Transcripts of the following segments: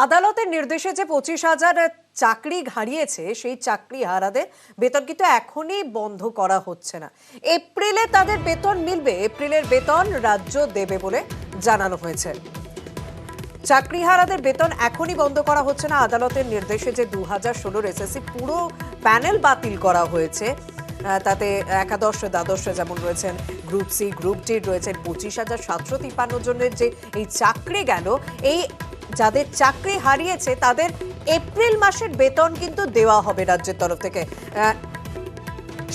আদালতের নির্দেশে যে 25,000 চাকরি হারিয়েছে সেই চাকরি হারাদের বেতন কিন্তু এখনই বন্ধ করা হচ্ছে না। এপ্রিলে তাদের বেতন মিলবে, এপ্রিলের বেতন রাজ্য দেবে বলে জানানো হয়েছে। চাকরি হারাদের বেতন এখনই বন্ধ করা হচ্ছে না। আদালতের নির্দেশে যে 2016 এসএসসি পুরো প্যানেল বাতিল করা হয়েছে, তাতে একাদশ দ্বাদশ যেমন রয়েছেন, গ্রুপ সি গ্রুপ ডি রয়েছেন, 25,753 জনের যে এই চাকরি গেল, এই যাদের চাকরি হারিয়েছে তাদের এপ্রিল মাসের বেতন কিন্তু দেওয়া হবে রাজ্যের তরফ থেকে।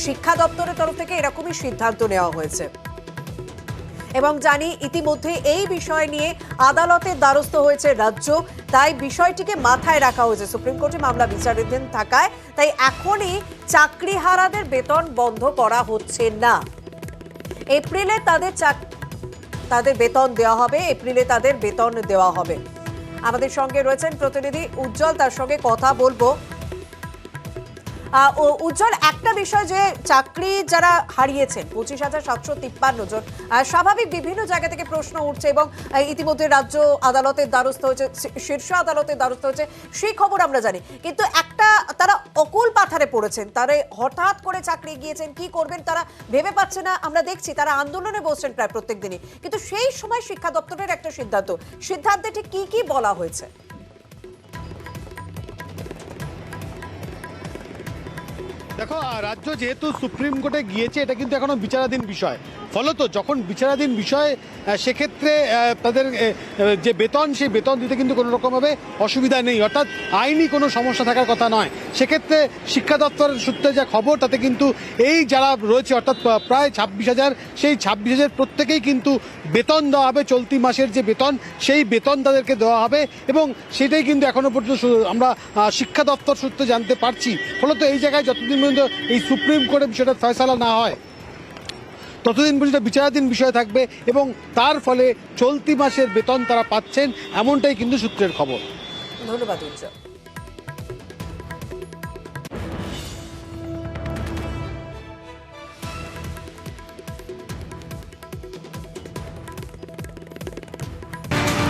শিক্ষা দপ্তরের তরফ থেকে এরকমই সিদ্ধান্ত নেওয়া হয়েছে এবং জানি ইতিমধ্যে এই বিষয় নিয়ে আদালতের দ্বারস্থ হয়েছে রাজ্য, তাই বিষয়টিকে মাথায় রাখা হয়েছে। সুপ্রিম কোর্টে মামলা বিচারাধীন থাকায় তাই এখনই চাকরি হারাদের বেতন বন্ধ করা হচ্ছে না। এপ্রিলে তাদের বেতন দেওয়া হবে, এপ্রিলে তাদের বেতন দেওয়া হবে। আমাদের সঙ্গে রয়েছেন প্রতিনিধি উজ্জ্বল, তার সঙ্গে কথা বলবো। উজ্জ্বল, একটা বিষয় যে চাকরি যারা হারিয়েছেন 25,753 জন, স্বাভাবিক বিভিন্ন জায়গা থেকে প্রশ্ন উঠছে এবং ইতিমধ্যে রাজ্য আদালতের দ্বারস্থ হয়েছে, শীর্ষ আদালতের দ্বারস্থ হয়েছে, সেই খবর আমরা জানি। কিন্তু একটা তারা অকুল পাথারে পড়েছেন, তারা হঠাৎ করে চাকরি গিয়েছেন, কি করবেন তারা ভেবে পাচ্ছে না। আমরা দেখছি তারা আন্দোলনে বসছেন প্রায় প্রত্যেক দিনই, কিন্তু সেই সময় শিক্ষা দপ্তরের একটা সিদ্ধান্তে ঠিক কি কি বলা হয়েছে? দেখো, রাজ্য যেহেতু সুপ্রিম কোর্টে গিয়েছে, এটা কিন্তু এখনো বিচারাধীন বিষয়। ফলত যখন বিচারাধীন বিষয়, সেক্ষেত্রে তাদের যে বেতন, সেই বেতন দিতে কিন্তু কোনো রকমভাবে অসুবিধা নেই, অর্থাৎ আইনি কোনো সমস্যা থাকার কথা নয়। সেক্ষেত্রে শিক্ষা দপ্তরের সূত্রে যা খবর, তাতে কিন্তু এই যারা রয়েছে অর্থাৎ প্রায় 26,000, সেই 26,000 প্রত্যেকেই কিন্তু বেতন দেওয়া হবে। চলতি মাসের যে বেতন, সেই বেতন তাদেরকে দেওয়া হবে এবং সেটাই কিন্তু এখনো পর্যন্ত আমরা শিক্ষা দপ্তর সূত্রে জানতে পারছি। ফলত এই জায়গায় যতদিন পর্যন্ত এই সুপ্রিম কোর্টে বিষয়টা ফয়সালা না হয়, ততদিন পর্যন্ত বিচারাধীন বিষয় থাকবে এবং তার ফলে চলতি মাসের বেতন তারা পাচ্ছেন, এমনটাই কিন্তু সূত্রের খবর। ধন্যবাদ উজ্জ্বল।